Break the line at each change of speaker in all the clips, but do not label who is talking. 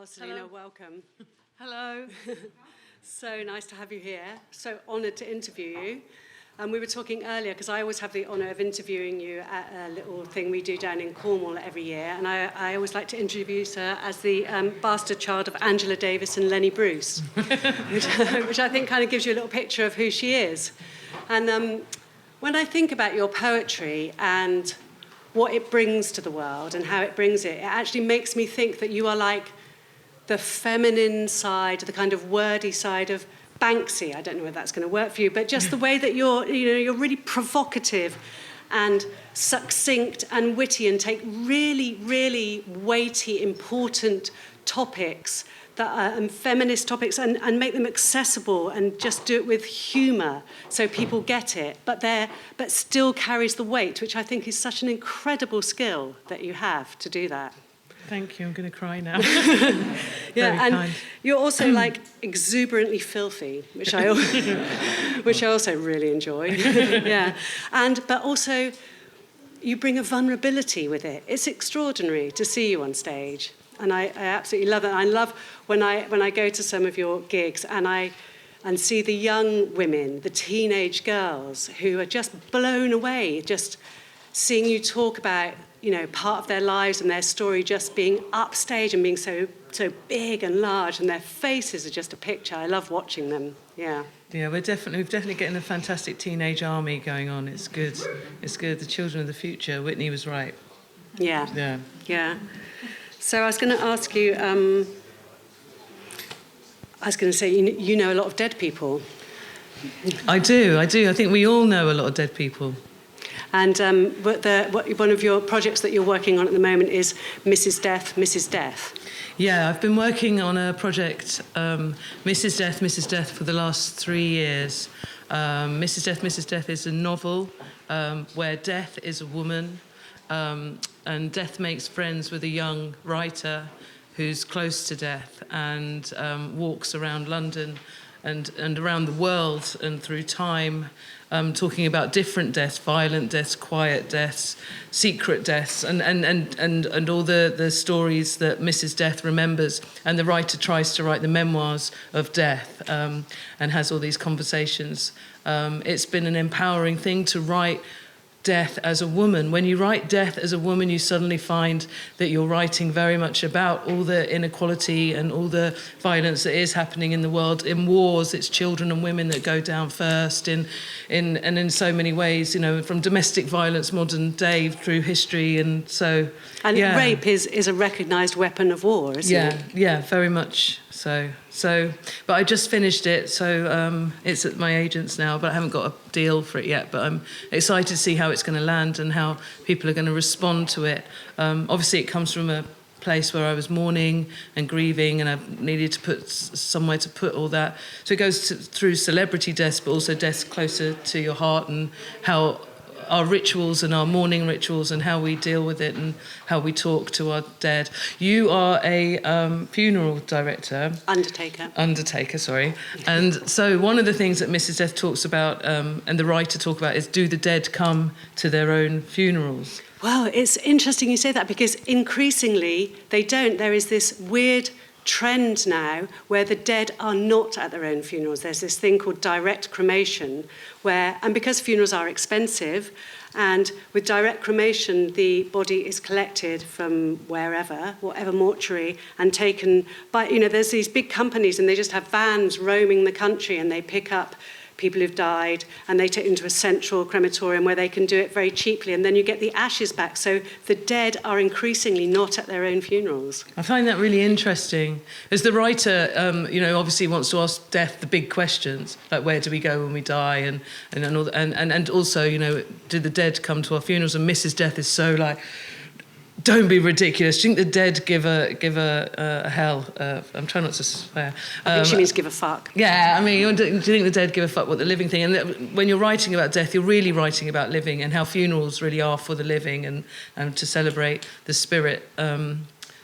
Salena, welcome.
Hello.
So nice to have you here. So honoured to interview you. We were talking earlier, because I always have the honour of interviewing you at a little thing we do down in Cornwall every year, and I always like to introduce her as the bastard child of Angela Davis and Lenny Bruce, which I think kind of gives you a little picture of who she is. And when I think about your poetry and what it brings to the world and how it brings it, it actually makes me think that you are like the feminine side, the kind of wordy side of Banksy. I don't know whether that's going to work for you, but just the way that you're really provocative and succinct and witty and take really, really weighty, important topics that are feminist topics and make them accessible and just do it with humour so people get it, but still carries the weight, which I think is such an incredible skill that you have to do that.
Thank you. I'm going to cry now.
Yeah, and kind. You're also like exuberantly filthy, which I also really enjoy. Yeah, but also you bring a vulnerability with it. It's extraordinary to see you on stage, and I absolutely love it. I love when I go to some of your gigs and see the young women, the teenage girls who are just blown away, just seeing you talk about part of their lives and their story just being upstage and being so big and large, and their faces are just a picture. I love watching them. Yeah.
Yeah, we're definitely getting a fantastic teenage army going on. It's good. It's good. The children of the future. Whitney was right.
Yeah.
Yeah.
Yeah. So I was going to ask you. I was going to say you know a lot of dead people.
I do. I think we all know a lot of dead people.
And one of your projects that you're working on at the moment is Mrs. Death, Mrs. Death.
Yeah, I've been working on a project, Mrs. Death, Mrs. Death, for the last 3 years. Mrs. Death, Mrs. Death is a novel where death is a woman, and death makes friends with a young writer who's close to death and walks around London and around the world and through time, talking about different deaths, violent deaths, quiet deaths, secret deaths, and all the stories that Mrs. Death remembers. And the writer tries to write the memoirs of death and has all these conversations. It's been an empowering thing to write death as a woman. When you write death as a woman, you suddenly find that you're writing very much about all the inequality and all the violence that is happening in the world. In wars, it's children and women that go down first. In so many ways, from domestic violence, modern day, through history, and so. And yeah.
Rape is a recognised weapon of war, isn't it?
Yeah, very much so. But I just finished it, so it's at my agent's now, but I haven't got a deal for it yet. But I'm excited to see how it's going to land and how people are going to respond to it. Obviously, it comes from a place where I was mourning and grieving, and I needed to put somewhere to put all that. So it goes through celebrity deaths, but also deaths closer to your heart, and how our rituals and our mourning rituals and how we deal with it and how we talk to our dead. You are a funeral director. Undertaker, sorry. And so one of the things that Mrs. Death talks about and the writer talk about is, do the dead come to their own funerals?
Well, it's interesting you say that, because increasingly they don't. There is this weird trend now where the dead are not at their own funerals. There's this thing called direct cremation and because funerals are expensive, and with direct cremation the body is collected from whatever mortuary, and taken by, there's these big companies and they just have vans roaming the country and they pick up people who've died and they take them to a central crematorium where they can do it very cheaply, and then you get the ashes back. So the dead are increasingly not at their own funerals.
I find that really interesting. As the writer, obviously wants to ask death the big questions, like where do we go when we die, and also, do the dead come to our funerals? And Mrs. Death is so like, don't be ridiculous. Do you think the dead give a hell? I'm trying not to swear.
I think she means give a fuck.
Yeah, do you think the dead give a fuck what the living think? And when you're writing about death, you're really writing about living and how funerals really are for the living and to celebrate the spirit.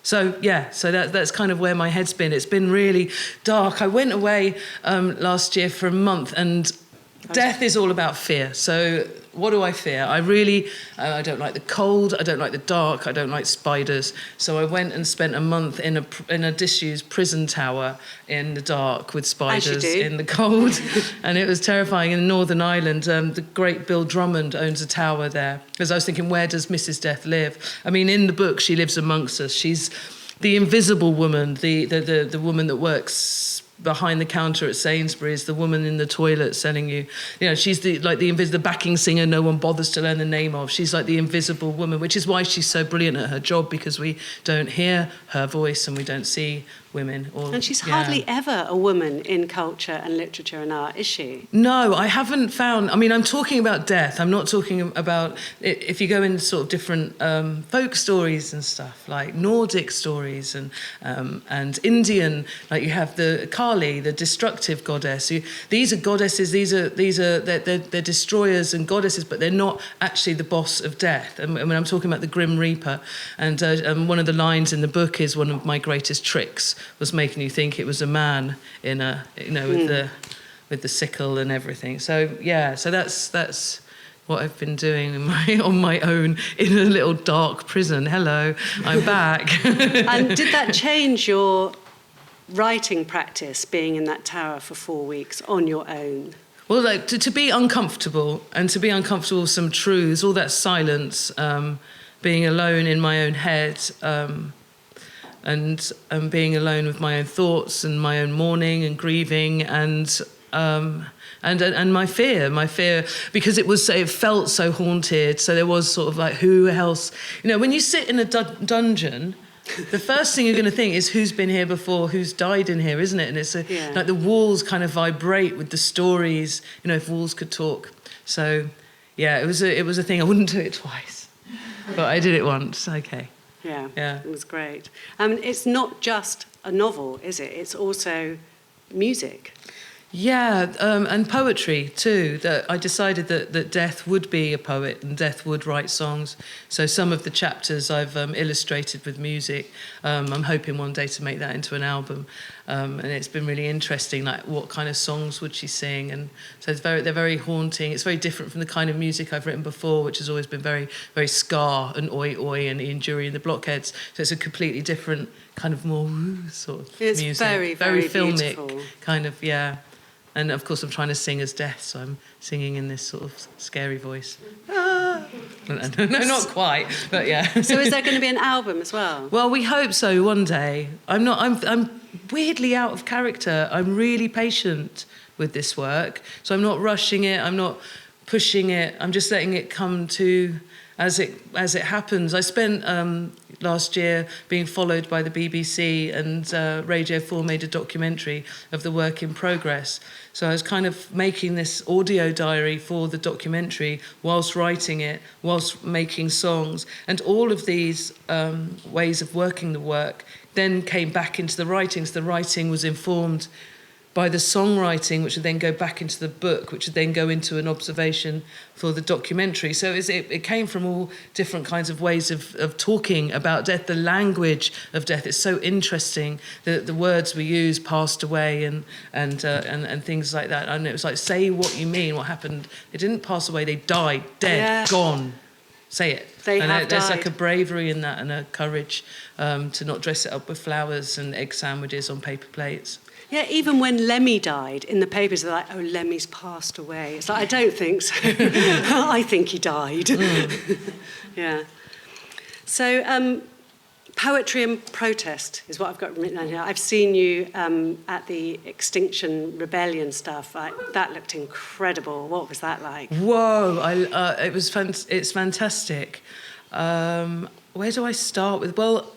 So that's kind of where my head's been. It's been really dark. I went away last year for a month, and Death is all about fear. So what do I fear? I don't like the cold, I don't like the dark, I don't like spiders. So I went and spent a month in a disused prison tower in the dark with spiders in the cold. And it was terrifying. In Northern Ireland, the great Bill Drummond owns a tower there. Because I was thinking, where does Mrs. Death live? I mean, in the book, she lives amongst us. She's the invisible woman, the woman that works behind the counter at Sainsbury's, the woman in the toilet selling you. You know, she's the backing singer no one bothers to learn the name of. She's like the invisible woman, which is why she's so brilliant at her job, because we don't hear her voice and we don't see women.
And she's hardly ever a woman in culture and literature and art, is she?
No, I haven't found... I mean, I'm talking about death. I'm not talking about... If you go into sort of different folk stories and stuff, like Nordic stories and Indian, like you have the Kali, the destructive goddess. These are goddesses, they're destroyers and goddesses, but they're not actually the boss of death. And when I'm talking about the Grim Reaper, and one of the lines in the book is, one of my greatest tricks was making you think it was a man in a, with the sickle and everything. So that's what I've been doing on my own in a little dark prison. Hello, I'm back.
And did that change your writing practice, being in that tower for 4 weeks on your own?
Well, like to be uncomfortable, and to be uncomfortable with some truths, all that silence, being alone in my own head, and being alone with my own thoughts and my own mourning and grieving and my fear, because it felt so haunted. So there was sort of like, who else? You know, when you sit in a dungeon, the first thing you're going to think is, who's been here before, who's died in here, isn't it? And it's like the walls kind of vibrate with the stories, you know, if walls could talk. So, yeah, it was a thing. I wouldn't do it twice, but I did it once. Okay.
Yeah, it was great. It's not just a novel, is it? It's also music.
Yeah, and poetry too. That I decided that Death would be a poet and Death would write songs. So some of the chapters I've illustrated with music. I'm hoping one day to make that into an album. And it's been really interesting, like what kind of songs would she sing? And so they're very haunting. It's very different from the kind of music I've written before, which has always been very, very ska and oi oi and Ian Dury and the Blockheads. So it's a completely different kind of more sort of
it's
music.
It's very, very
filmic,
beautiful.
Kind of, yeah. And of course, I'm trying to sing as Death, so I'm singing in this sort of scary voice. Ah! No, not quite, but yeah.
So is there going to be an album as well?
Well, we hope so one day. I'm weirdly out of character. I'm really patient with this work, so I'm not rushing it. I'm not pushing it. I'm just letting it come to as it happens. I spent last year being followed by the BBC, and Radio 4 made a documentary of the work in progress. So I was kind of making this audio diary for the documentary whilst writing it, whilst making songs. And all of these ways of working the work then came back into the writing. So the writing was informed by the songwriting, which would then go back into the book, which would then go into an observation for the documentary. So it came from all different kinds of ways of talking about death. The language of death is so interesting. The words we use, passed away and things like that. And it was like, say what you mean, what happened. They didn't pass away, they died, dead, gone. Say it. There's like a bravery in that and a courage to not dress it up with flowers and egg sandwiches on paper plates.
Yeah, even when Lemmy died, in the papers they're like, oh, Lemmy's passed away. It's like, I don't think so. I think he died. Yeah. So poetry and protest is what I've got written down here. I've seen you at the Extinction Rebellion stuff. That looked incredible. What was that like?
Whoa, it's fantastic. Where do I start with? Well,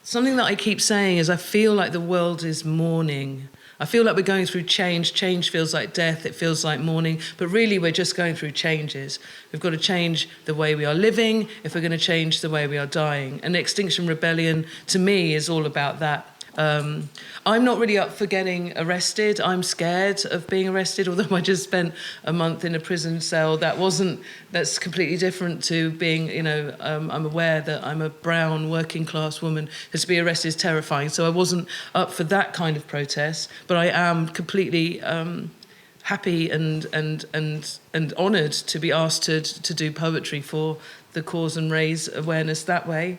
something that I keep saying is I feel like the world is mourning. I feel like we're going through change. Change feels like death. It feels like mourning. But really, we're just going through changes. We've got to change the way we are living if we're going to change the way we are dying. And Extinction Rebellion, to me, is all about that. I'm not really up for getting arrested. I'm scared of being arrested, although I just spent a month in a prison cell. That's completely different to being, I'm aware that I'm a brown working class woman, and to be arrested is terrifying. So I wasn't up for that kind of protest, but I am completely happy and honoured to be asked to do poetry for the cause and raise awareness that way.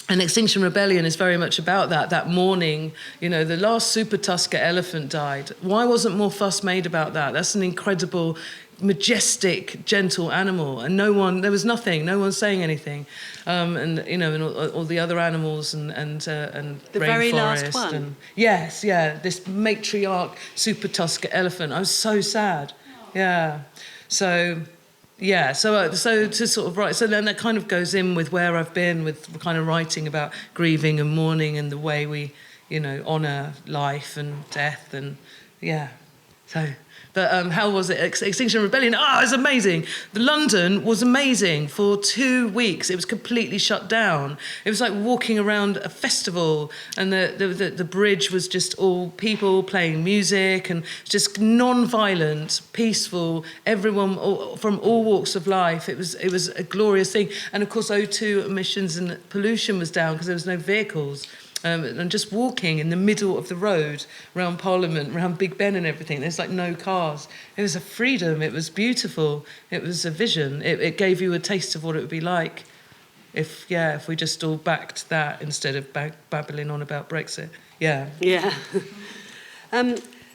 And Extinction Rebellion is very much about that. That morning, you know, the last super tusker elephant died. Why wasn't more fuss made about that? That's an incredible, majestic, gentle animal, and there was nothing. No one saying anything. And you know, and all the other animals and
the very last one.
And, yes, yeah, this matriarch super tusker elephant. I was so sad. Yeah, so. Yeah, so to sort of write, so then that kind of goes in with where I've been with kind of writing about grieving and mourning and the way we, you know, honour life and death and, yeah, so... But how was it? Extinction Rebellion, it was amazing. London was amazing for 2 weeks. It was completely shut down. It was like walking around a festival, and the bridge was just all people playing music and just non-violent, peaceful, everyone from all walks of life. It was a glorious thing. And of course, O2 emissions and pollution was down because there was no vehicles. And just walking in the middle of the road around Parliament, around Big Ben and everything, there's like no cars. It was a freedom, it was beautiful, it was a vision. It gave you a taste of what it would be like if we just all backed that instead of babbling on about Brexit. Yeah.
Yeah.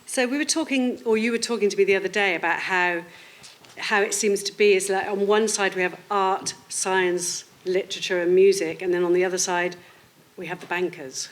So we were talking, or you were talking to me the other day about how it seems to be is like on one side we have art, science, literature and music, and then on the other side we have the bankers.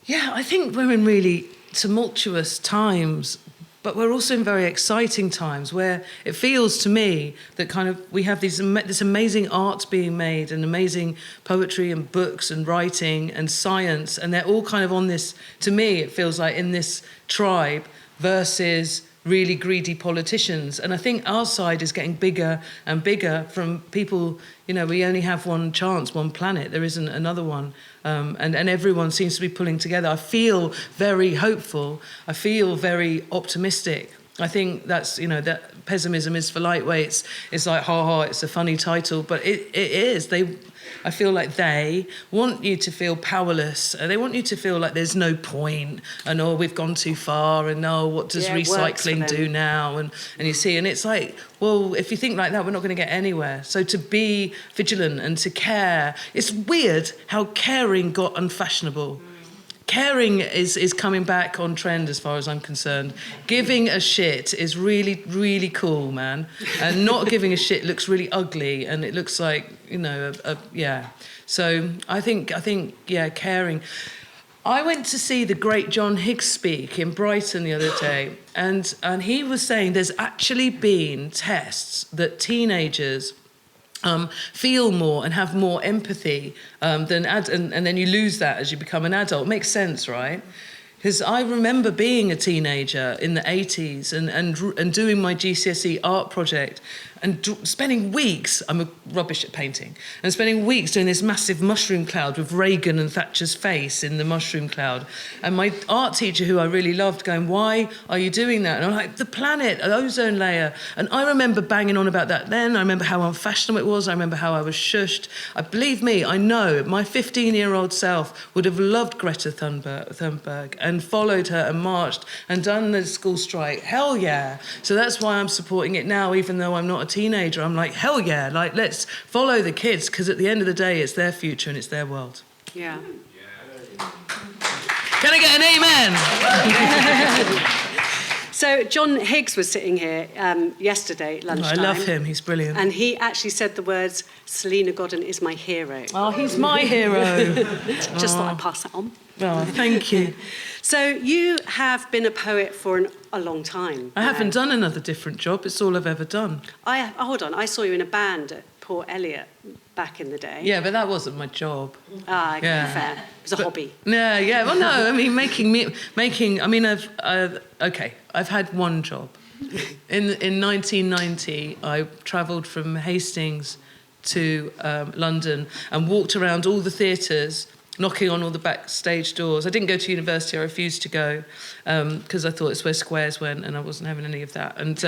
Yeah, I think we're in really tumultuous times, but we're also in very exciting times where it feels to me that kind of we have this amazing art being made and amazing poetry and books and writing and science, and they're all kind of on this, to me, it feels like in this tribe versus really greedy politicians. And I think our side is getting bigger and bigger from people, you know, we only have one chance, one planet, there isn't another one. And everyone seems to be pulling together. I feel very hopeful. I feel very optimistic. I think that's, you know, that Pessimism Is for lightweights. It's like, it's a funny title, but it is. I feel like they want you to feel powerless. They want you to feel like there's no point, and we've gone too far, and what does recycling do now? And you see, and it's like, well, if you think like that, we're not going to get anywhere. So to be vigilant and to care, it's weird how caring got unfashionable. Caring is coming back on trend as far as I'm concerned. Giving a shit is really, really cool, man. And not giving a shit looks really ugly, and it looks like, you know, yeah. So I think, yeah, caring. I went to see the great John Higgs speak in Brighton the other day, and he was saying there's actually been tests that teenagers feel more and have more empathy and then you lose that as you become an adult. Makes sense, right? Because I remember being a teenager in the 80s and doing my GCSE art project and spending weeks, I'm rubbish at painting, and spending weeks doing this massive mushroom cloud with Reagan and Thatcher's face in the mushroom cloud. And my art teacher, who I really loved, going, why are you doing that? And I'm like, the planet, an ozone layer. And I remember banging on about that then. I remember how unfashionable it was. I remember how I was shushed. Believe me, I know my 15-year-old self would have loved Greta Thunberg and followed her and marched and done the school strike. Hell yeah. So that's why I'm supporting it now, even though I'm not a teenager. I'm like, hell yeah, like, let's follow the kids, because at the end of the day, it's their future and it's their world.
Yeah.
Can I get an amen?
So John Higgs was sitting here yesterday at lunchtime.
I love him, he's brilliant.
And he actually said the words, Salena Godden is my hero.
Oh, he's my hero.
Just thought I'd pass that on.
Oh, thank you.
So you have been a poet for a long time.
I haven't done another different job. It's all I've ever done.
Hold on. I saw you in a band at Port Eliot back in the day.
Yeah, but that wasn't my job.
Yeah. Fair. It was a hobby.
Yeah. Well, no, I mean, making. I mean, I've had one job. In 1990, I travelled from Hastings to London and walked around all the theatres, knocking on all the backstage doors. I didn't go to university. I refused to go because I thought it's where squares went, and I wasn't having any of that. And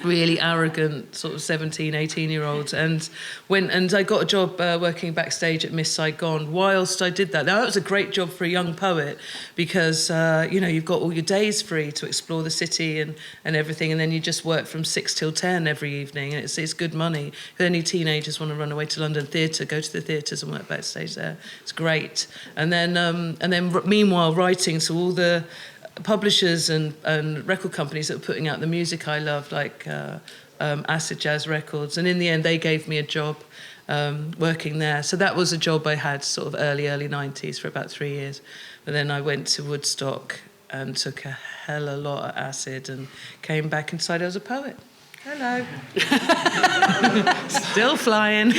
really arrogant sort of 17, 18-year-olds, and I got a job working backstage at Miss Saigon whilst I did that. Now, that was a great job for a young poet because, you've got all your days free to explore the city and everything, and then you just work from 6 till 10 every evening, and it's good money. If any teenagers want to run away to London Theatre, go to the theatres and work backstage there. It's great. And then meanwhile, writing, so all the publishers and record companies that were putting out the music I loved, like Acid Jazz Records, and in the end they gave me a job working there. So that was a job I had sort of early 90s for about 3 years. But then I went to Woodstock and took a hell of a lot of acid and came back and decided I was a poet. Hello. Still flying.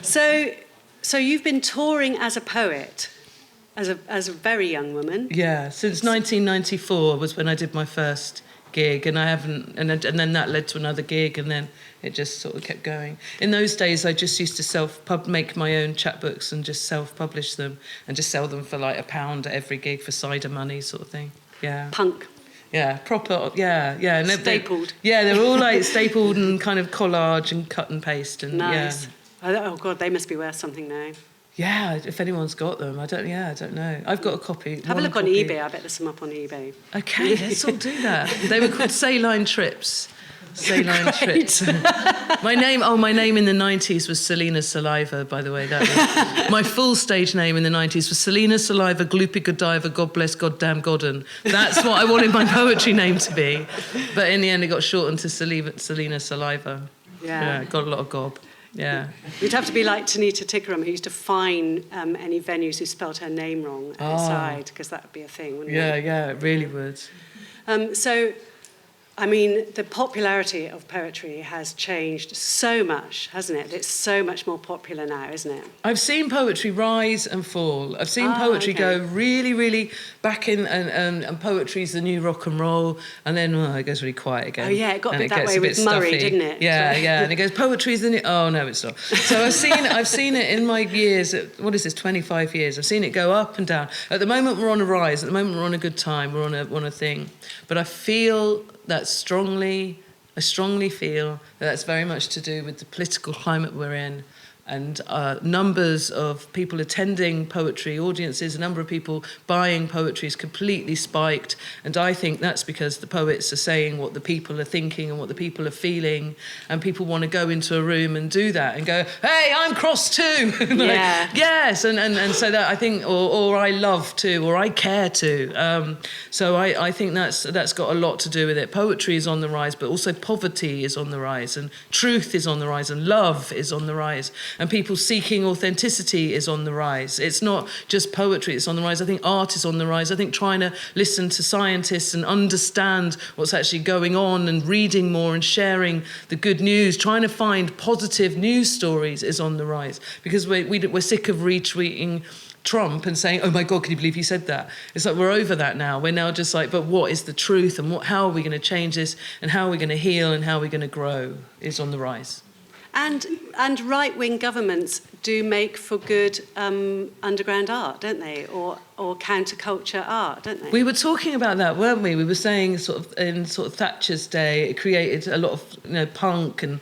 So you've been touring as a poet. As a very young woman.
Yeah, since 1994 was when I did my first gig, and I haven't, and then that led to another gig, and then it just sort of kept going. In those days, I just used to make my own chapbooks and just self-publish them and just sell them for like £1 at every gig for cider money, sort of thing. Yeah.
Punk.
Yeah, proper. Yeah. And
stapled.
They're all like stapled and kind of collage and cut and paste and
nice.
Yeah.
Oh God, they must be worth something now.
Yeah, if anyone's got them. I don't know. I've got a copy.
Have a look on eBay. I bet there's some up on eBay.
Okay, let's all do that. They were called Saline Trips. Saline Trips. My name in the 90s was Salena Saliva, by the way. That was my full stage name in the 90s was Salena Saliva, Gloopy Godiva, God bless, goddamn Godden. That's what I wanted my poetry name to be. But in the end, it got shortened to Salena Saliva. Yeah, got a lot of gob. Yeah.
You'd have to be like Tanita Tikaram, who used to fine any venues who spelled her name wrong outside, because that would be a thing, wouldn't it?
Yeah, it really would.
So, I mean, the popularity of poetry has changed so much, hasn't it? It's so much more popular now, isn't it?
I've seen poetry rise and fall. I've seen poetry go really, really back in, and poetry's the new rock and roll, and then it goes really quiet again.
Oh yeah, it got a bit that way with Murray, didn't it?
Yeah, and it goes, poetry's the new... Oh, no, it's not. So I've seen it in my years, 25 years. I've seen it go up and down. At the moment, we're on a rise. At the moment, we're on a good time. We're on a thing. But I feel that I strongly feel that's very much to do with the political climate we're in, and numbers of people attending poetry audiences, a number of people buying poetry is completely spiked, and I think that's because the poets are saying what the people are thinking and what the people are feeling, and people want to go into a room and do that and go, hey, I'm cross too. Yes, and so that I think, or I love to, or I care to. So I think that's got a lot to do with it. Poetry is on the rise, but also poverty is on the rise, and truth is on the rise, and love is on the rise. And people seeking authenticity is on the rise. It's not just poetry, it's on the rise. I think art is on the rise. I think trying to listen to scientists and understand what's actually going on and reading more and sharing the good news, trying to find positive news stories is on the rise. Because we're sick of retweeting Trump and saying, oh my God, can you believe he said that? It's like we're over that now. We're now just like, but what is the truth, and how are we going to change this, and how are we going to heal, and how are we going to grow is on the rise.
And right-wing governments do make for good underground art, don't they? Or counterculture art, don't they?
We were talking about that, weren't we? We were saying in Thatcher's day, it created a lot of punk and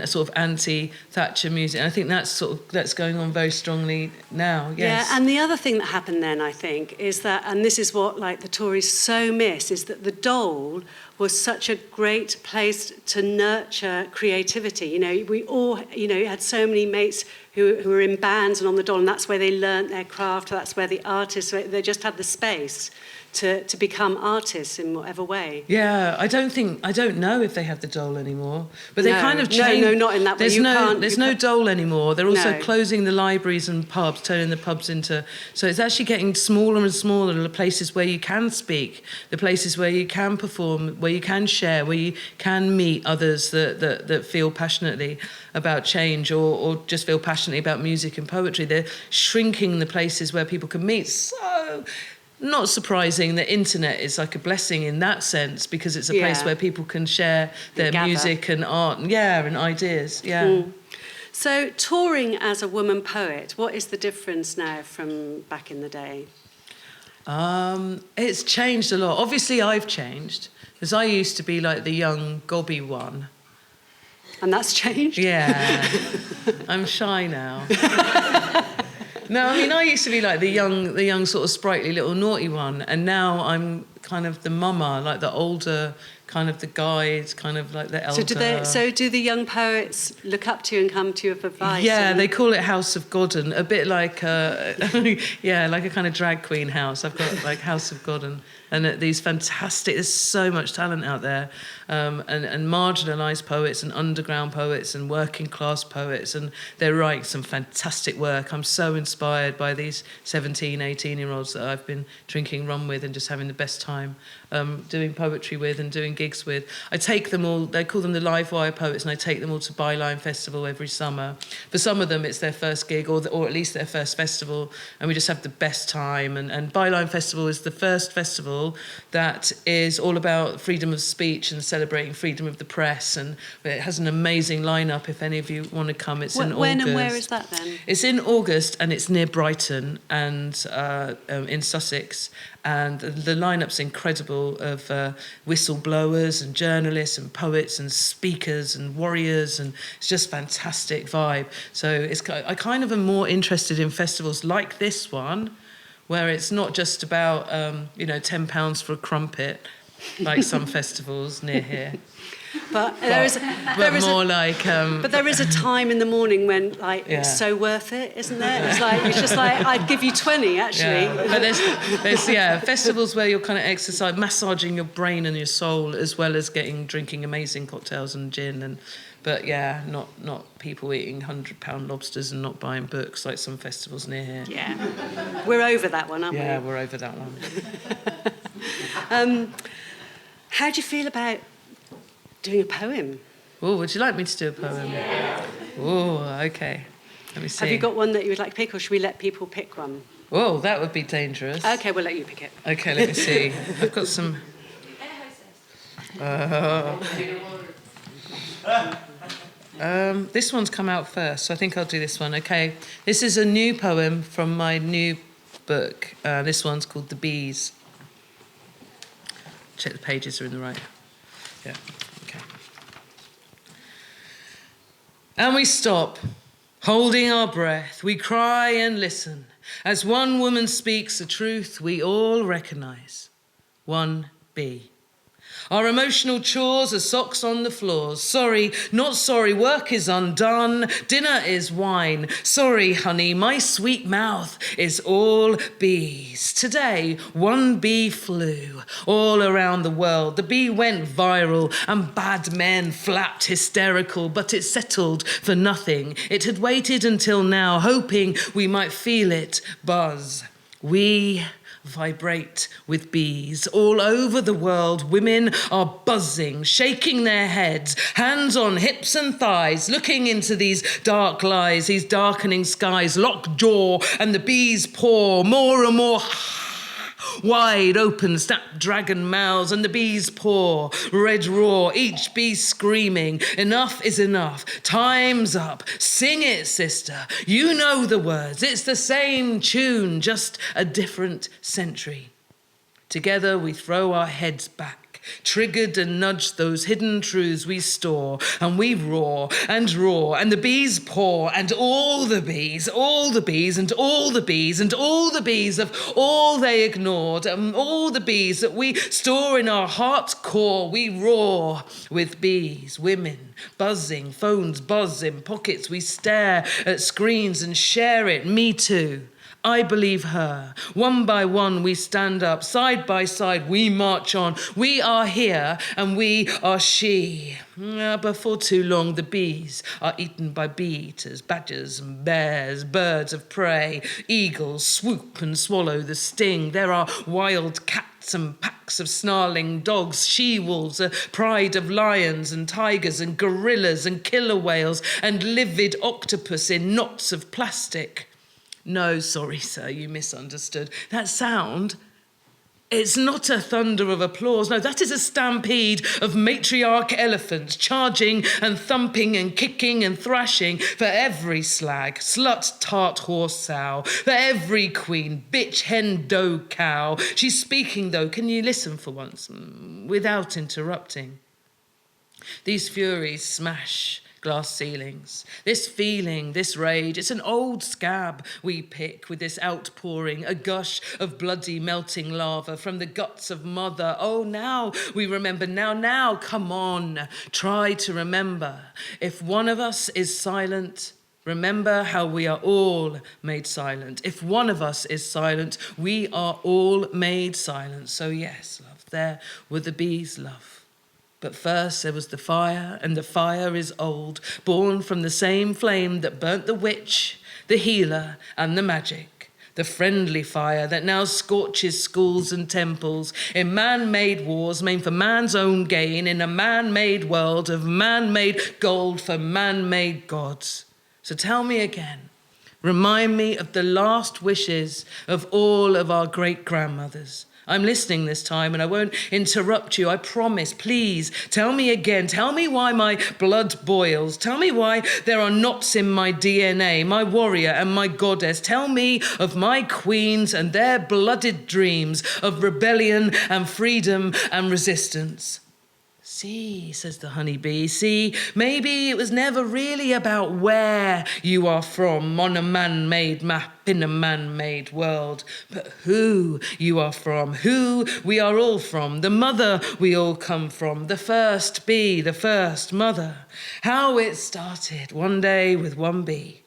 sort of anti-Thatcher music. And I think that's going on very strongly now. Yes.
Yeah, and the other thing that happened then, I think, is that, and this is what the Tories so miss, is that the Dole was such a great place to nurture creativity. We all, had so many mates who were in bands and on the Dole, and that's where they learnt their craft. That's where the artists, they just had the space to become artists in whatever way. Yeah,
I don't know if they have the Dole anymore, but they kind of changed.
No, not in that way.
There's no Dole anymore. They're also closing the libraries and pubs, turning the pubs into. So it's actually getting smaller and smaller. The places where you can speak, the places where you can perform, where you can share, where you can meet others that feel passionately about change or just feel passionately about music and poetry. They're shrinking the places where people can meet. So. Not surprising, the internet is like a blessing in that sense, because it's a place where people can share their music and art and ideas.
So touring as a woman poet, what is the difference now from back in the day?
It's changed a lot. Obviously I've changed. Because I used to be like the young gobby one.
And that's changed?
Yeah. I'm shy now. No, I mean, I used to be like the young sort of sprightly little naughty one, and now I'm kind of the mama, like the older, kind of the guide, kind of like the elder.
So do the young poets look up to you and come to you for advice?
Yeah, they call it House of Godden, a bit like like a kind of drag queen house. I've got like House of Godden, and these fantastic. There's so much talent out there, and marginalised poets and underground poets and working class poets, and they're writing some fantastic work. I'm so inspired by these 17, 18-year-olds that I've been drinking rum with and just having the best time doing poetry with and doing gigs with. I take them all, they call them the Live Wire Poets, and I take them all to Byline Festival every summer. For some of them, it's their first gig or at least their first festival, and we just have the best time. And Byline Festival is the first festival that is all about freedom of speech and celebrating freedom of the press, and it has an amazing lineup if any of you want to come. It's in August.
When and where is that then?
It's in August, and it's near Brighton and in Sussex. And the lineup's incredible of whistleblowers and journalists and poets and speakers and warriors, and it's just fantastic vibe. So I kind of am more interested in festivals like this one, where it's not just about £10 for a crumpet, like some festivals near here.
But there is a time in the morning when it's so worth it, isn't there? It's just like I'd give you 20 actually.
Yeah. But there's festivals where you're kind of massaging your brain and your soul, as well as drinking amazing cocktails and gin, but not people eating £100 lobsters and not buying books like some festivals near here.
Yeah, we're over that one, aren't we?
Yeah, we're over that one.
How do you feel about doing a poem?
Oh, would you like me to do a poem? Yeah. Oh, okay. Let me see.
Have you got one that you would like to pick, or should we let people pick one?
Oh, that would be dangerous.
Okay, we'll let you pick it.
Okay, let me see. I've got some... this one's come out first, so I think I'll do this one. Okay, this is a new poem from my new book. This one's called The Bees. Check the pages are in the right. Yeah, okay. And we stop, holding our breath. We cry and listen as one woman speaks a truth we all recognise. One bee. Our emotional chores are socks on the floors. Sorry, not sorry, work is undone. Dinner is wine. Sorry, honey, my sweet mouth is all bees. Today, one bee flew all around the world. The bee went viral and bad men flapped hysterical, but it settled for nothing. It had waited until now, hoping we might feel it buzz. We vibrate with bees. All over the world, women are buzzing, shaking their heads, hands on hips and thighs, looking into these dark lies, these darkening skies, locked jaw, and the bees pour more and more wide open snapdragon mouths, and the bees pour, red roar, each bee screaming, enough is enough, time's up, sing it, sister, you know the words, it's the same tune, just a different century. Together we throw our heads back, triggered and nudge those hidden truths we store, and we roar, and the bees pour, and all the bees, and all the bees, and all the bees of all they ignored, and all the bees that we store in our heart's core, we roar with bees, women, buzzing, phones buzz in pockets, we stare at screens and share it, me too. I believe her. One by one we stand up, side by side we march on. We are here and we are she. Before too long the bees are eaten by bee-eaters, badgers and bears, birds of prey. Eagles swoop and swallow the sting. There are wild cats and packs of snarling dogs, she-wolves, a pride of lions and tigers and gorillas and killer whales and livid octopus in knots of plastic. No, sorry, sir, you misunderstood. That sound It's not a thunder of applause. No, that is a stampede of matriarch elephants charging and thumping and kicking and thrashing for every slag, slut, tart, horse, sow, for every queen, bitch, hen, doe, cow. She's speaking, though. Can you listen for once, without interrupting? These furies smash glass ceilings. This feeling, this rage, it's an old scab we pick with this outpouring, a gush of bloody melting lava from the guts of mother. Oh, now we remember, now, come on, try to remember. If one of us is silent, remember how we are all made silent. If one of us is silent, we are all made silent. So yes, love, there were the bees, love. But first there was the fire, and the fire is old, born from the same flame that burnt the witch, the healer, and the magic. The friendly fire that now scorches schools and temples in man-made wars made for man's own gain in a man-made world of man-made gold for man-made gods. So tell me again, remind me of the last wishes of all of our great-grandmothers. I'm listening this time and I won't interrupt you, I promise. Please, tell me again. Tell me why my blood boils. Tell me why there are knots in my DNA, my warrior and my goddess. Tell me of my queens and their blooded dreams of rebellion and freedom and resistance. See, says the honeybee, see, maybe it was never really about where you are from on a man-made map in a man-made world, but who you are from, who we are all from, the mother we all come from, the first bee, the first mother, how it started one day with one bee,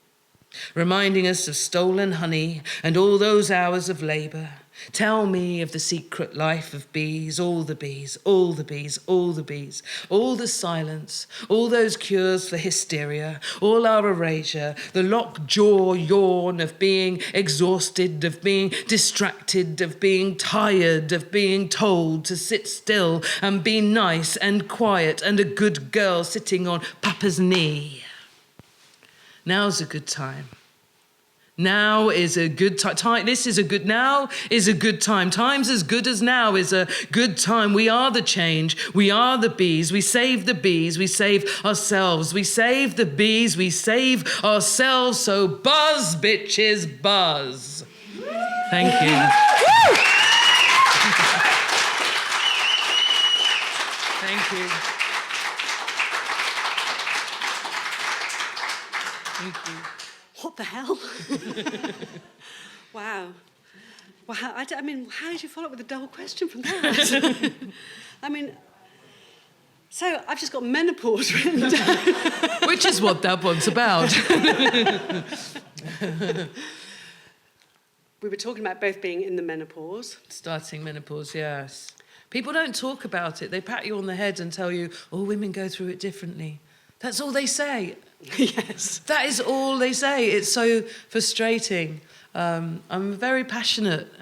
reminding us of stolen honey and all those hours of labour. Tell me of the secret life of bees, all the bees, all the bees, all the bees, all the silence, all those cures for hysteria, all our erasure, the lockjaw yawn of being exhausted, of being distracted, of being tired, of being told to sit still and be nice and quiet and a good girl sitting on Papa's knee. Now's a good time. Now is a good time. Now is a good time. Time's as good as now is a good time. We are the change. We are the bees. We save the bees. We save ourselves. We save the bees. We save ourselves. So buzz, bitches, buzz. Thank you. Thank you. Thank you.
What the hell? Wow. I mean, how did you follow up with a dull question from that? I mean, so I've just got menopause written down.
Which is what that one's about.
We were talking about both being in the menopause.
Starting menopause, yes. People don't talk about it. They pat you on the head and tell you, oh, women go through it differently. That's all they say.
Yes.
That is all they say. It's so frustrating. I'm a very passionate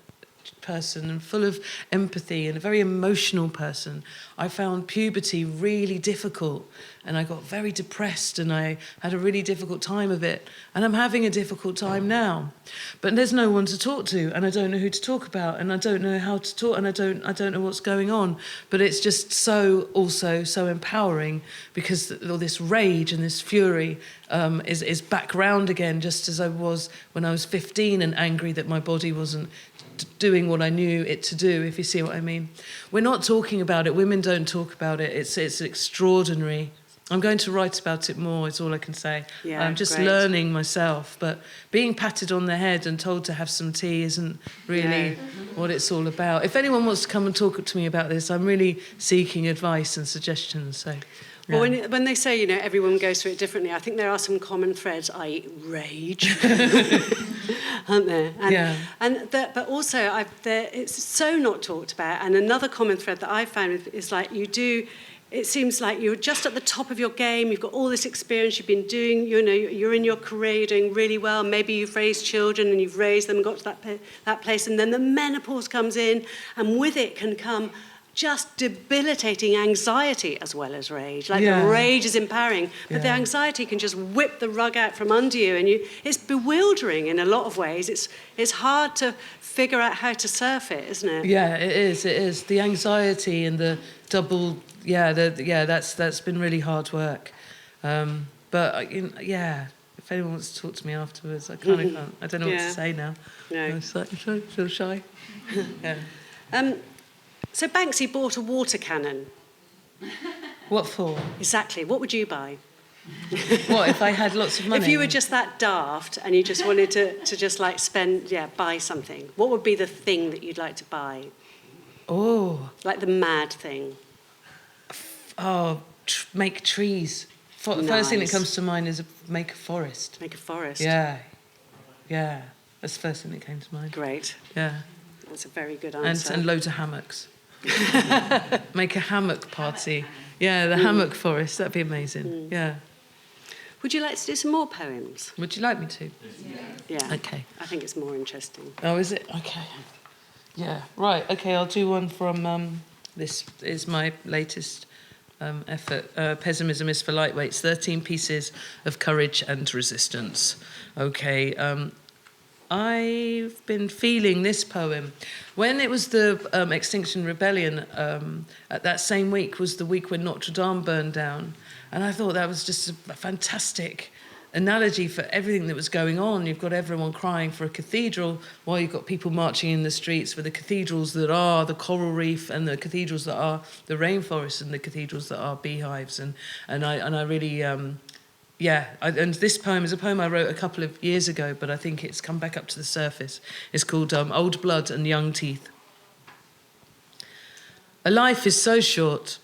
person and full of empathy and a very emotional person. I found puberty really difficult and I got very depressed and I had a really difficult time of it. And I'm having a difficult time now. But there's no one to talk to and I don't know who to talk about and I don't know how to talk and I don't know what's going on. But it's just so empowering because all this rage and this fury is back round again, just as I was when I was 15 and angry that my body wasn't doing what I knew it to do, if you see what I mean. We're not talking about it. Women don't talk about it. It's extraordinary. I'm going to write about it more, is all I can say.
Yeah,
I'm just
great.
learning myself, but being patted on the head and told to have some tea isn't really what it's all about. If anyone wants to come and talk to me about this, I'm really seeking advice and suggestions, so...
Well, when they say, everyone goes through it differently, I think there are some common threads, i.e. rage, aren't there? But also, it's so not talked about. And another common thread that I found is like it seems like you're just at the top of your game, you've got all this experience you've been doing, you're in your career, you're doing really well, maybe you've raised children and you've raised them and got to that place, and then the menopause comes in, and with it can come just debilitating anxiety as well as rage. Like the rage is empowering, but the anxiety can just whip the rug out from under you, and it's bewildering in a lot of ways. It's hard to figure out how to surf it, isn't it?
Yeah, it is. The anxiety and the double, that's been really hard work. But, if anyone wants to talk to me afterwards, I kind of can't. I don't know what to say now.
No.
I'm slightly feel shy.
So Banksy bought a water cannon.
What for?
Exactly. What would you buy?
What, if I had lots of money?
If you were just that daft and you just wanted to just like buy something, what would be the thing that you'd like to buy?
Oh.
Like the mad thing.
Make trees. The first thing that comes to mind is make a forest.
Make a forest.
Yeah. That's the first thing that came to mind.
Great.
Yeah.
That's a very good answer.
And loads of hammocks. Make a hammock party. Yeah, the hammock forest. That'd be amazing. Yeah.
Would you like to do some more poems?
Would you like me to?
Yeah.
Okay.
I think it's more interesting.
Oh, is it? Okay. Yeah. Right. Okay. I'll do one from. This is my latest effort. Pessimism Is for Lightweights. 13 pieces of courage and resistance. Okay. I've been feeling this poem. When it was the Extinction Rebellion, at that same week was the week when Notre Dame burned down. And I thought that was just a fantastic analogy for everything that was going on. You've got everyone crying for a cathedral, while you've got people marching in the streets for the cathedrals that are the coral reef, and the cathedrals that are the rainforest, and the cathedrals that are beehives. And I really... and this poem is a poem I wrote a couple of years ago, but I think it's come back up to the surface. It's called Old Blood and Young Teeth. A life is so short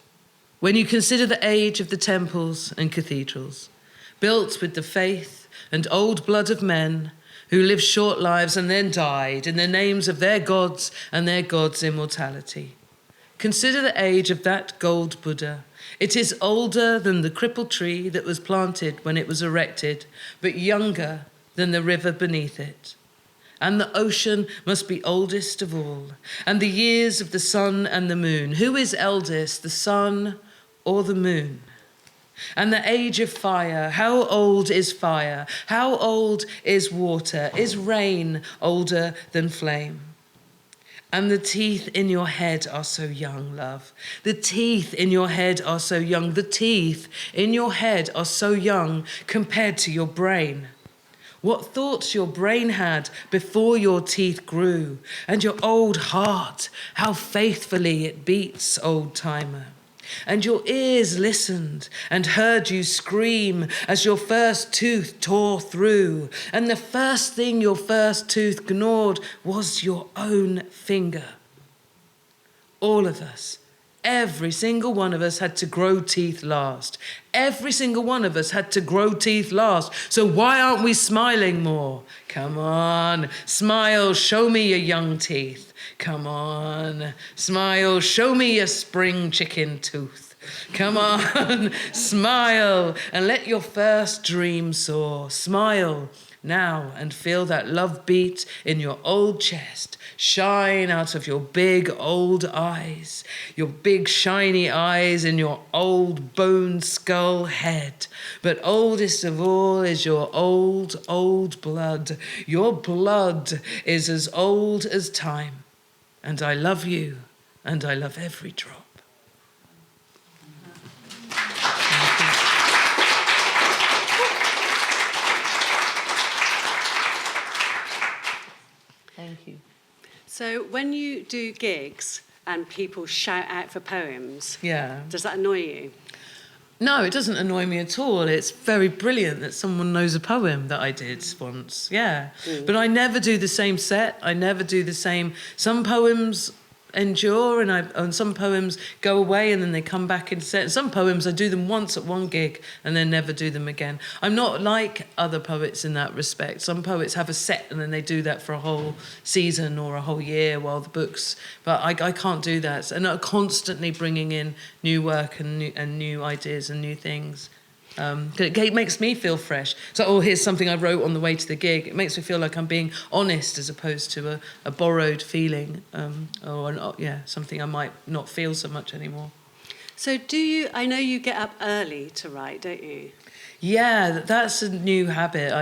when you consider the age of the temples and cathedrals, built with the faith and old blood of men who lived short lives and then died in the names of their gods and their gods' immortality. Consider the age of that gold Buddha. It is older than the crippled tree that was planted when it was erected, but younger than the river beneath it. And the ocean must be oldest of all, and the years of the sun and the moon. Who is eldest, the sun or the moon? And the age of fire, how old is fire? How old is water? Is rain older than flame? And the teeth in your head are so young, love. The teeth in your head are so young. The teeth in your head are so young compared to your brain. What thoughts your brain had before your teeth grew. And your old heart, how faithfully it beats, old timer. And your ears listened and heard you scream as your first tooth tore through. And the first thing your first tooth gnawed was your own finger. All of us, every single one of us had to grow teeth last. Every single one of us had to grow teeth last. So why aren't we smiling more? Come on, smile, show me your young teeth. Come on, smile, show me your spring chicken tooth. Come on, smile, and let your first dream soar. Smile now and feel that love beat in your old chest. Shine out of your big old eyes, your big shiny eyes in your old bone skull head. But oldest of all is your old, old blood. Your blood is as old as time. And I love you, and I love every drop. Thank you.
So when you do gigs and people shout out for poems,
Yeah.
does that annoy you?
No, it doesn't annoy me at all. It's very brilliant that someone knows a poem that I did once, yeah. But I never do the same set. I never do the same... Some poems endure and some poems go away and then they come back in set. Some poems, I do them once at one gig and then never do them again. I'm not like other poets in that respect. Some poets have a set and then they do that for a whole season or a whole year while the books... But I can't do that. And I'm constantly bringing in new work and new ideas and new things. It makes me feel fresh. So, oh, here's something I wrote on the way to the gig. It makes me feel like I'm being honest as opposed to a borrowed feeling, something I might not feel so much anymore.
So I know you get up early to write, don't you?
Yeah, that's a new habit.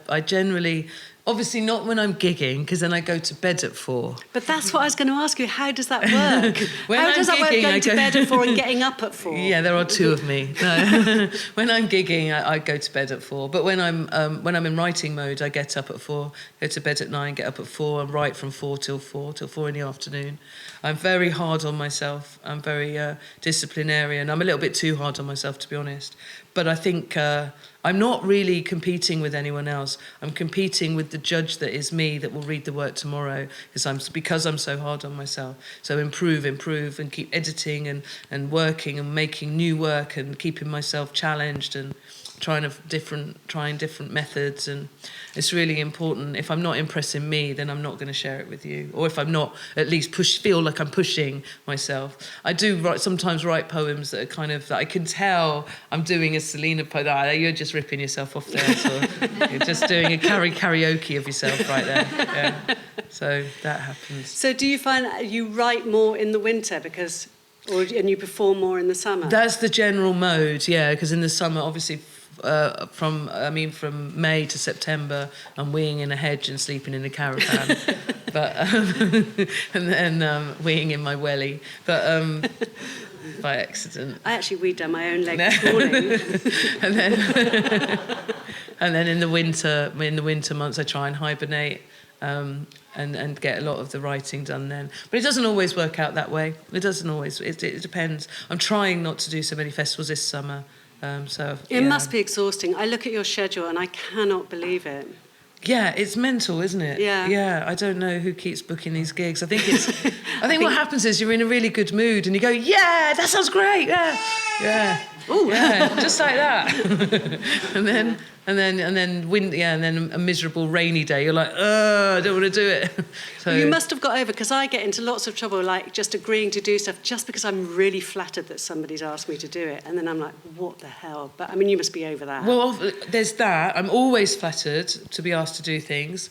I generally, obviously not when I'm gigging, because then I go to bed at 4.
But that's what I was going to ask you. How does that work? How does that work, going to bed at 4 and getting up at 4?
Yeah, there are 2 of me. No. When I'm gigging, I go to bed at 4. But when I'm in writing mode, I get up at 4, go to bed at 9, get up at 4, and write from 4 till 4 in the afternoon. I'm very hard on myself. I'm very disciplinarian. I'm a little bit too hard on myself, to be honest. But I think I'm not really competing with anyone else. I'm competing with the judge that is me, that will read the work tomorrow, because I'm so hard on myself. So improve, and keep editing and working and making new work and keeping myself challenged and trying different methods. And it's really important. If I'm not impressing me, then I'm not going to share it with you. Or if I'm not, at least feel like I'm pushing myself. I do sometimes write poems that are kind of, that I can tell I'm doing a Salena poem. You're just ripping yourself off there. So you're just doing a karaoke of yourself right there. Yeah. So that happens.
So do you find you write more in the winter and you perform more in the summer? That's
the general mode, yeah, because in the summer, obviously, from May to September, I'm weeing in a hedge and sleeping in a caravan, but and then weeing in my welly, but by accident.
I actually weed down my own leg this morning.
and then in the winter months, I try and hibernate. And get a lot of the writing done then. But it doesn't always work out that way. It doesn't always. It depends. I'm trying not to do so many festivals this summer. It
must be exhausting. I look at your schedule and I cannot believe it.
Yeah, it's mental, isn't it?
Yeah.
Yeah, I don't know who keeps booking these gigs. I think what happens is you're in a really good mood and you go, yeah, that sounds great, yeah. Yeah. Oh, yeah, just like that. and then a miserable rainy day. You're like, I don't want to do it. So
you must have got over, because I get into lots of trouble, like just agreeing to do stuff just because I'm really flattered that somebody's asked me to do it, and then I'm like, what the hell? But I mean, you must be over that.
Well, there's that. I'm always flattered to be asked to do things.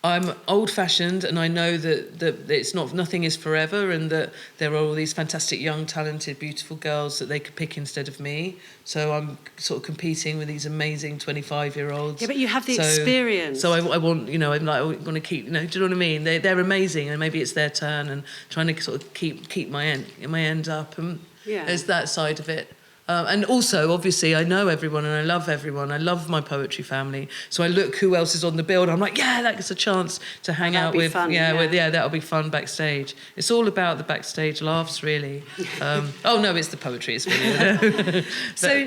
I'm old-fashioned, and I know that it's nothing is forever, and that there are all these fantastic, young, talented, beautiful girls that they could pick instead of me. So I'm sort of competing with these amazing 25-year-olds.
Yeah, but you have the experience.
So I want, I want to keep, do you know what I mean? They're amazing, and maybe it's their turn, and trying to sort of keep my end up, and there's that side of it. And also, obviously, I know everyone and I love everyone. I love my poetry family. So I look who else is on the bill. And I'm like, yeah, that gets a chance to hang out with.
Fun,
that'll be fun backstage. It's all about the backstage laughs, really. It's the poetry. It's really.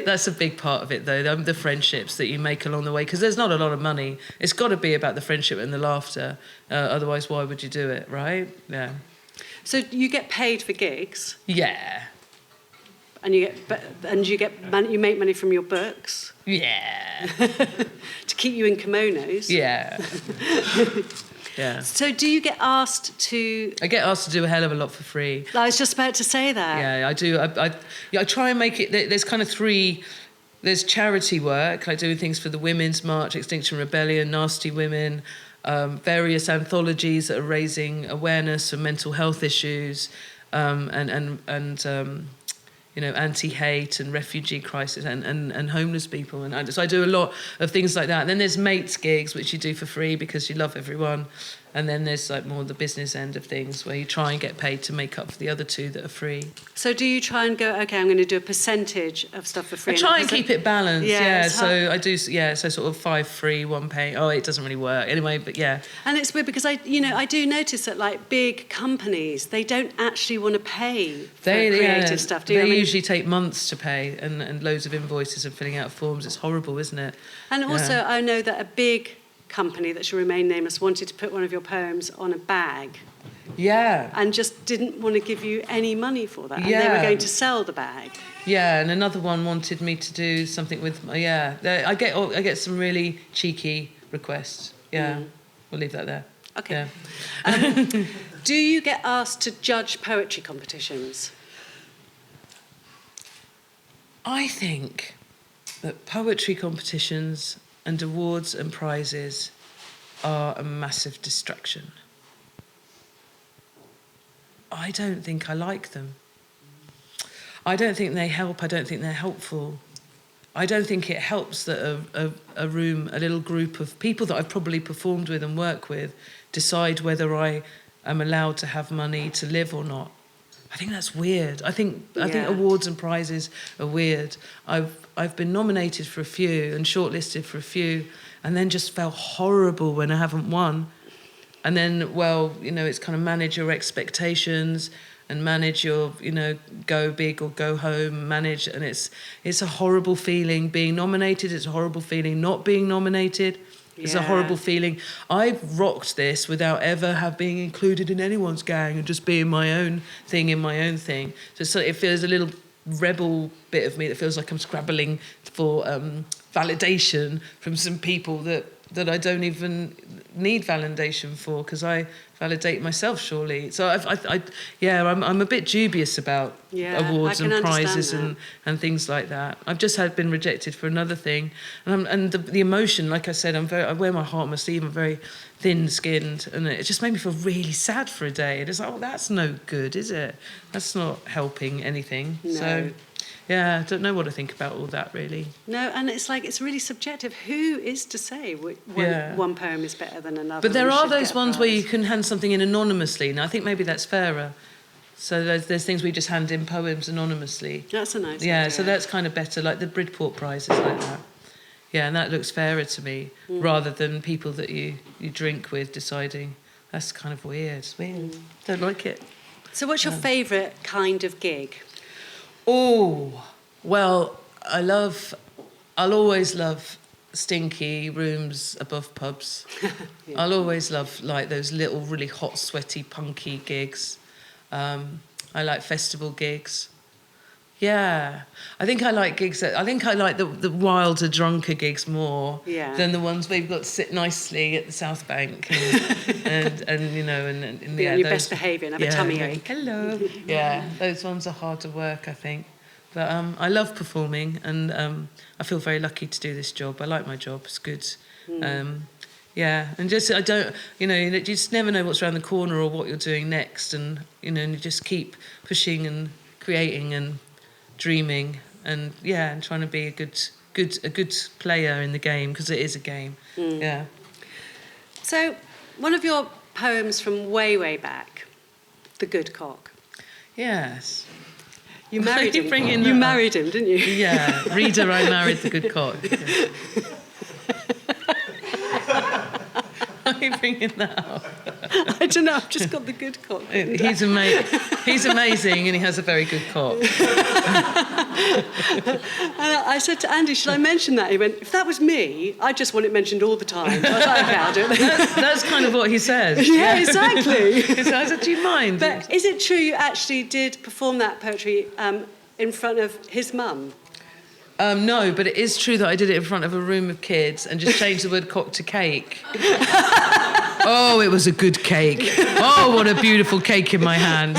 That's a big part of it, though. The friendships that you make along the way, because there's not a lot of money. It's got to be about the friendship and the laughter. Otherwise, why would you do it, right? Yeah.
So you get paid for gigs?
Yeah.
And you make money from your books?
Yeah.
To keep you in kimonos?
Yeah. Yeah.
So do you get asked to...
I get asked to do a hell of a lot for free.
I was just about to say that.
Yeah, I do. I try and make it... There's kind of 3... There's charity work, like doing things for the Women's March, Extinction Rebellion, Nasty Women, various anthologies that are raising awareness of mental health issues, anti-hate and refugee crisis and homeless people. And so I do a lot of things like that. And then there's mates gigs, which you do for free because you love everyone. And then there's like more the business end of things where you try and get paid to make up for the other 2 that are free.
So do you try and go, okay, I'm going to do a percentage of stuff for free?
I try and keep it balanced, So I do, so sort of 5 free, 1 pay. Oh, it doesn't really work anyway, but yeah.
And it's weird because I do notice that like big companies, they don't actually want to pay for creative stuff. Do you?
They usually take months to pay and loads of invoices and filling out forms. It's horrible, isn't it?
And also I know that a big company that shall remain nameless wanted to put one of your poems on a bag.
Yeah.
And just didn't want to give you any money for that. And they were going to sell the bag.
Yeah, and another one wanted me to do something with I get some really cheeky requests. Yeah. We'll leave that there.
Okay. Yeah. Do you get asked to judge poetry competitions?
I think that poetry competitions and awards and prizes are a massive distraction. I don't think I like them. I don't think they help. I don't think they're helpful. I don't think it helps that a little group of people that I've probably performed with and worked with decide whether I am allowed to have money to live or not. I think that's weird. I think awards and prizes are weird. I've been nominated for a few and shortlisted for a few, and then just felt horrible when I haven't won. And then, well, you know, it's kind of manage your expectations and manage your, you know, go big or go home, manage, and it's a horrible feeling being nominated. It's a horrible feeling not being nominated. It's a horrible feeling. I've rocked this without ever being included in anyone's gang and just being my own thing in my own thing. So it feels a little rebel bit of me that feels like I'm scrabbling for validation from some people that I don't even need validation for, because I validate myself, surely. So I'm a bit dubious about awards and prizes and things like that. I've just been rejected for another thing, and the emotion, like I said, I wear my heart on my sleeve. I'm very thin-skinned, and it just made me feel really sad for a day. And it's like, oh, that's no good, is it? That's not helping anything.
No.
So. Yeah, I don't know what to think about all that, really.
No, and it's like, it's really subjective. Who is to say one poem is better than another?
But there are those ones where you can hand something in anonymously. And I think maybe that's fairer. So there's things we just hand in poems anonymously.
That's a nice idea.
So that's kind of better, like the Bridport Prize is like that. Yeah, and that looks fairer to me, rather than people that you drink with deciding. That's kind of weird. It's weird. Don't like it.
So what's your favourite kind of gig?
Oh, well, I'll always love stinky rooms above pubs. I'll always love, like, those little really hot, sweaty, punky gigs. I like festival gigs. Yeah. I think I like the wilder, drunker gigs more than the ones where you've got to sit nicely at the South Bank and you know, and
be on your best behaviour and have a tummy ache.
Hello. Yeah, those ones are hard to work, I think. But I love performing, and I feel very lucky to do this job. I like my job. It's good. Yeah, and just you just never know what's around the corner or what you're doing next, and you know, and you just keep pushing and creating and dreaming, and and trying to be a good player in the game, because it is a game. Yeah.
So, one of your poems from way, way back, "The Good Cock."
Yes.
You married him. You married him, didn't you?
Yeah. Reader, I married the good cock. Why are you bringing that up?
I don't know, I've just got the good cock.
He's amazing, and he has a very good cock.
And I said to Andy, should I mention that? He went, if that was me, I'd just want it mentioned all the time. So I was like, okay, I'll do it.
That's kind of what he says.
Yeah, exactly.
I said, do you mind?
But is it true you actually did perform that poetry in front of his mum?
No, but it is true that I did it in front of a room of kids and just changed the word cock to cake. Oh, it was a good cake. Oh, what a beautiful cake in my hand.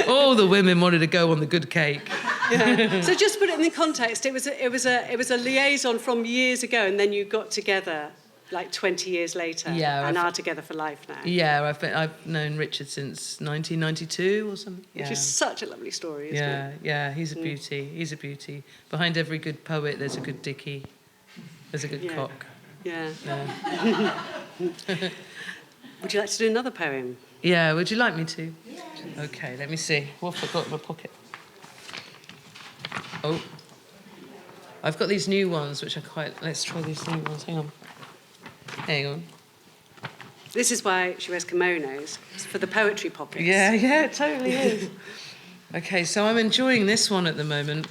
All the women wanted to go on the good cake.
Yeah. So just put it in the context. It was a liaison from years ago, and then you got together like 20 years later, and are together for life now.
Yeah, I've known Richard since 1992 or something. Yeah.
Which is such a lovely story, isn't it?
Yeah, he's a beauty. He's a beauty. Behind every good poet, there's a good dickie. There's a good cock.
Yeah. Would you like to do another poem?
Yeah, would you like me to? Yeah. Okay, let me see. What have I got in my pocket? Oh. I've got these new ones, which let's try these new ones. Hang on.
This is why she wears kimonos. It's for the poetry pockets.
Yeah, it totally is. Okay, so I'm enjoying this one at the moment.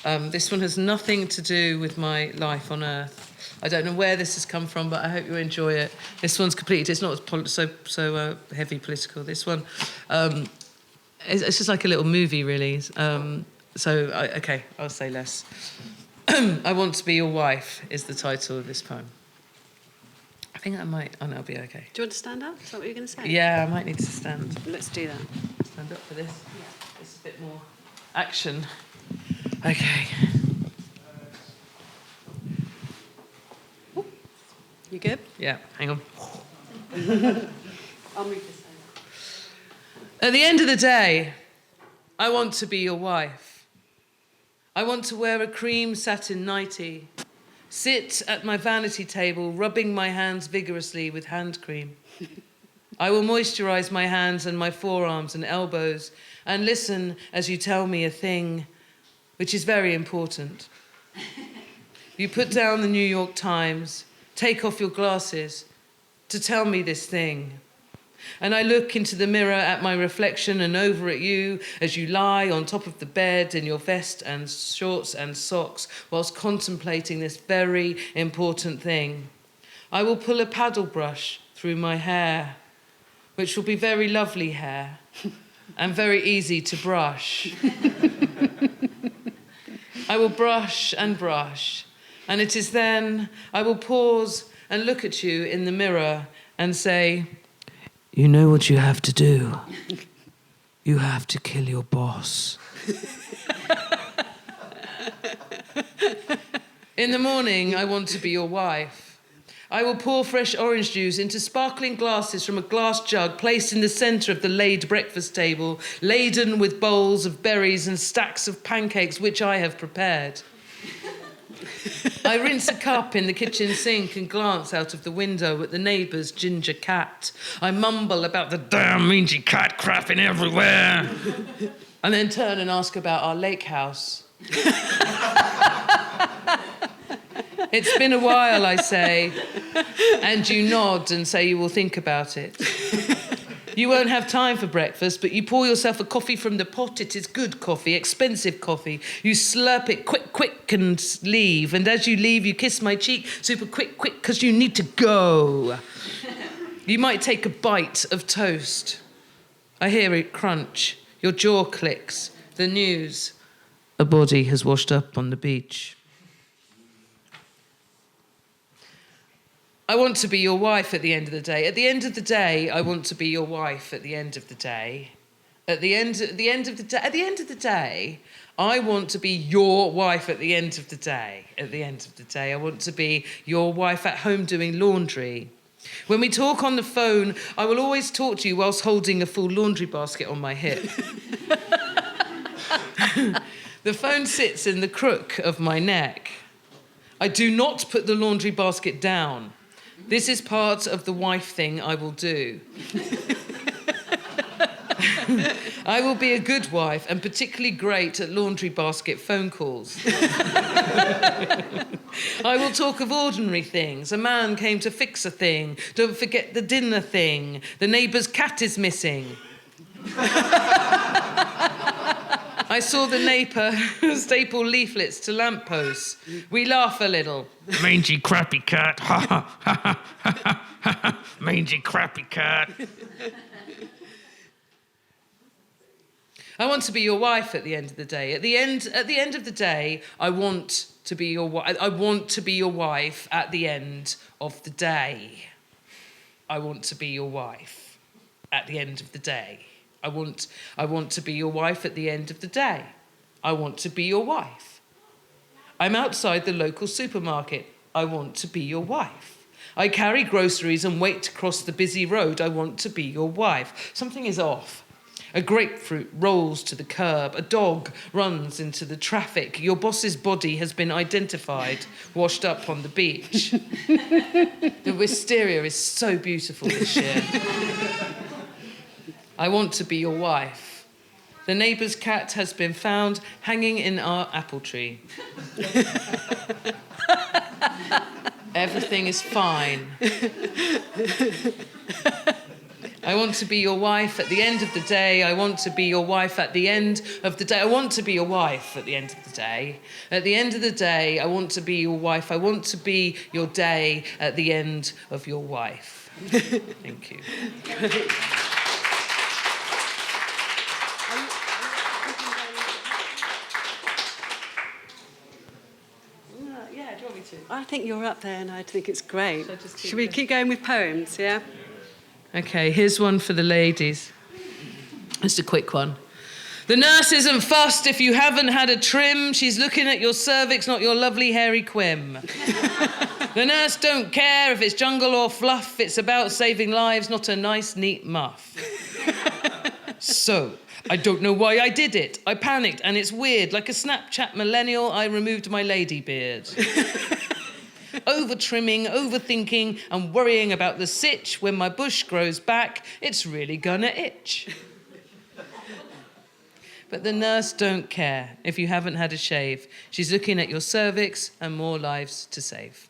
This one has nothing to do with my life on Earth. I don't know where this has come from, but I hope you enjoy it. This one's completely... It's not so heavy political. This one, it's just like a little movie, really. I'll say less. I Want to Be Your Wife is the title of this poem. I think I might... Oh, no, I'll be okay.
Do you want to stand up? Is that what you're going to say?
Yeah, I might need to stand.
Let's do that.
Stand up for this. Yeah. It's a bit more action. Okay.
You good?
Yeah, hang on.
I'll move this over.
At the end of the day, I want to be your wife. I want to wear a cream satin nightie, sit at my vanity table, rubbing my hands vigorously with hand cream. I will moisturize my hands and my forearms and elbows and listen as you tell me a thing which is very important. You put down the New York Times, take off your glasses to tell me this thing. And I look into the mirror at my reflection and over at you as you lie on top of the bed in your vest and shorts and socks whilst contemplating this very important thing. I will pull a paddle brush through my hair, which will be very lovely hair and very easy to brush. I will brush, and it is then I will pause and look at you in the mirror and say, you know what you have to do? You have to kill your boss. In the morning, I want to be your wife. I will pour fresh orange juice into sparkling glasses from a glass jug placed in the centre of the laid breakfast table, laden with bowls of berries and stacks of pancakes which I have prepared. I rinse a cup in the kitchen sink and glance out of the window at the neighbour's ginger cat. I mumble about the damn mangy cat crapping everywhere. And then turn and ask about our lake house. It's been a while, I say, and you nod and say you will think about it. You won't have time for breakfast, but you pour yourself a coffee from the pot. It is good coffee, expensive coffee. You slurp it quick, and leave. And as you leave, you kiss my cheek super quick, because you need to go. You might take a bite of toast. I hear it crunch. Your jaw clicks. The news. A body has washed up on the beach. I want to be your wife at the end of the day. At the end of the day, I want to be your wife at the end of the day. At the end of the day, I want to be your wife at the end of the day. At the end of the day, I want to be your wife at home doing laundry. When we talk on the phone, I will always talk to you whilst holding a full laundry basket on my hip. The phone sits in the crook of my neck. I do not put the laundry basket down. This is part of the wife thing I will do. I will be a good wife and particularly great at laundry basket phone calls. I will talk of ordinary things. A man came to fix a thing. Don't forget the dinner thing. The neighbour's cat is missing. I saw the neighbour staple leaflets to lampposts. We laugh a little.
Mangy crappy cat. Ha ha ha ha ha. Mangy crappy cat.
I want to be your wife at the end of the day. At the end of the day, I want to be your wife. I want to be your wife at the end of the day. I want to be your wife at the end of the day. I want to be your wife at the end of the day. I want to be your wife. I'm outside the local supermarket. I want to be your wife. I carry groceries and wait to cross the busy road. I want to be your wife. Something is off. A grapefruit rolls to the curb. A dog runs into the traffic. Your boss's body has been identified, washed up on the beach. The wisteria is so beautiful this year. I want to be your wife. The neighbour's cat has been found hanging in our apple tree. Everything is fine. I want to be your wife at the end of the day. I want to be your wife at the end of the day. I want to be your wife at the end of the day. At the end of the day, I want to be your wife. I want to be your day at the end of your wife. Thank you.
Yeah, do you want me to? I think you're up there and I think it's great.
So
Should we keep going with poems, yeah?
Okay, here's one for the ladies. Just a quick one. The nurse isn't fussed if you haven't had a trim. She's looking at your cervix, not your lovely hairy quim. The nurse don't care if it's jungle or fluff. It's about saving lives, not a nice, neat muff. So, I don't know why I did it. I panicked, and it's weird. Like a Snapchat millennial, I removed my lady beard. Over-trimming, overthinking, and worrying about the sitch. When my bush grows back, it's really gonna itch. But the nurse don't care if you haven't had a shave. She's looking at your cervix and more lives to save.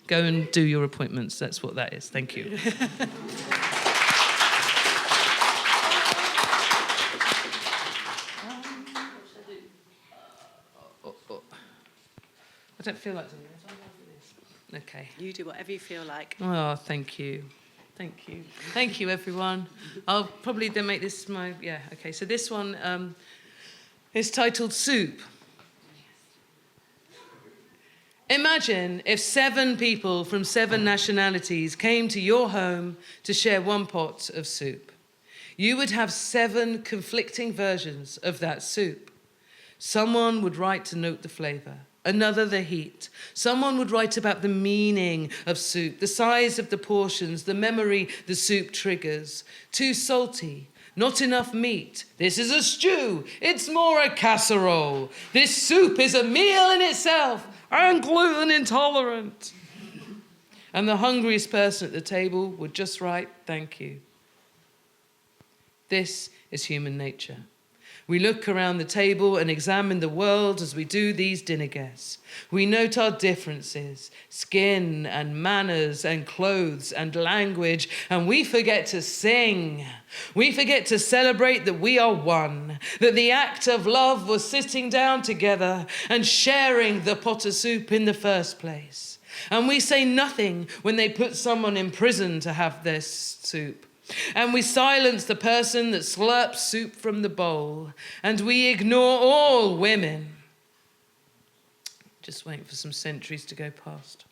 Go and do your appointments. That's what that is. Thank you. I don't feel like doing this. Okay.
You do whatever you feel like.
Oh, thank you. Thank you. Thank you, everyone. I'll probably then make this my... Yeah, okay. So this one is titled Soup. Imagine if 7 people from 7 nationalities came to your home to share one pot of soup. You would have 7 conflicting versions of that soup. Someone would write to note the flavour, another the heat. Someone would write about the meaning of soup, the size of the portions, the memory the soup triggers. Too salty, not enough meat. This is a stew, it's more a casserole. This soup is a meal in itself. I'm gluten intolerant. And the hungriest person at the table would just write, thank you. This is human nature. We look around the table and examine the world as we do these dinner guests. We note our differences, skin and manners and clothes and language, and we forget to sing. We forget to celebrate that we are one, that the act of love was sitting down together and sharing the pot of soup in the first place. And we say nothing when they put someone in prison to have their soup. And we silence the person that slurps soup from the bowl. And we ignore all women. Just waiting for some centuries to go past.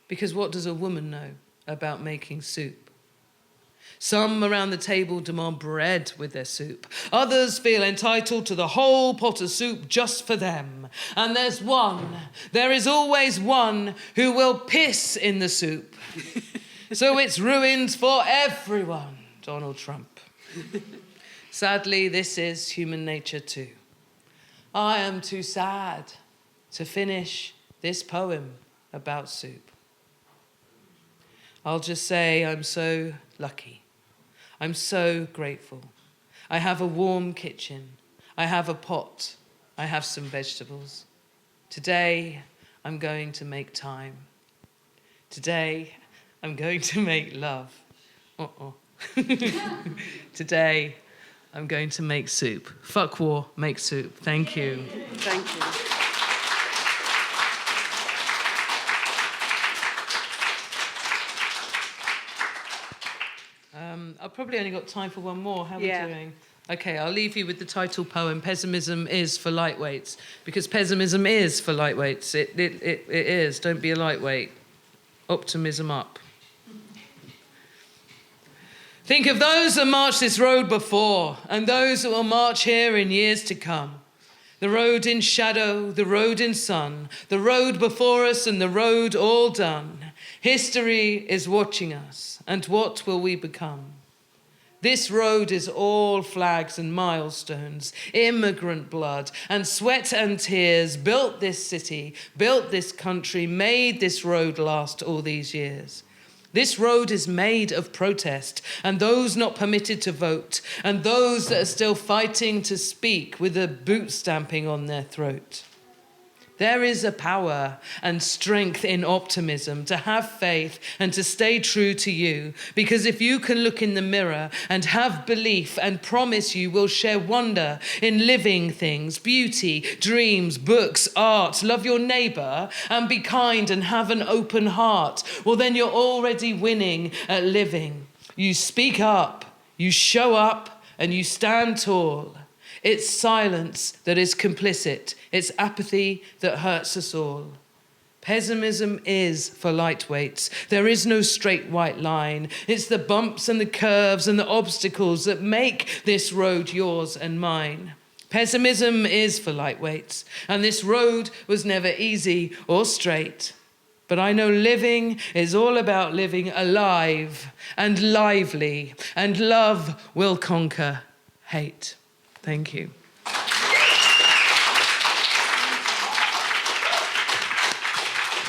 Because what does a woman know about making soup? Some around the table demand bread with their soup. Others feel entitled to the whole pot of soup just for them. And there is always one who will piss in the soup. So it's ruined for everyone, Donald Trump. Sadly, this is human nature too. I am too sad to finish this poem about soup. I'll just say I'm so lucky. I'm so grateful. I have a warm kitchen. I have a pot. I have some vegetables. Today, I'm going to make time. Today, I'm going to make love. Today, I'm going to make soup. Fuck war, make soup. Thank you.
Thank you.
I've probably only got time for one more. How are we doing? Okay, I'll leave you with the title poem, Pessimism Is for Lightweights, because pessimism is for lightweights. It is. Don't be a lightweight. Optimism up. Think of those that marched this road before and those that will march here in years to come. The road in shadow, the road in sun, the road before us and the road all done. History is watching us, and what will we become? This road is all flags and milestones, immigrant blood and sweat and tears, built this city, built this country, made this road last all these years. This road is made of protest and those not permitted to vote and those that are still fighting to speak with a boot stamping on their throat. There is a power and strength in optimism to have faith and to stay true to you, because if you can look in the mirror and have belief and promise you will share wonder in living things, beauty, dreams, books, art, love your neighbour and be kind and have an open heart, well then you're already winning at living. You speak up, you show up and you stand tall. It's silence that is complicit. It's apathy that hurts us all. Pessimism is for lightweights. There is no straight white line. It's the bumps and the curves and the obstacles that make this road yours and mine. Pessimism is for lightweights, and this road was never easy or straight. But I know living is all about living alive and lively, and love will conquer hate. Thank you.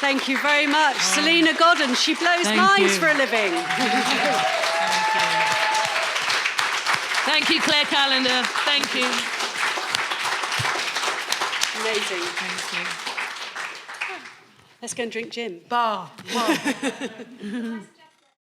Thank you very much. Salena Godden, she blows minds for a living.
Thank you, Claire Callender. Thank you.
Amazing.
Thank you.
Let's go and drink gin.
Bar.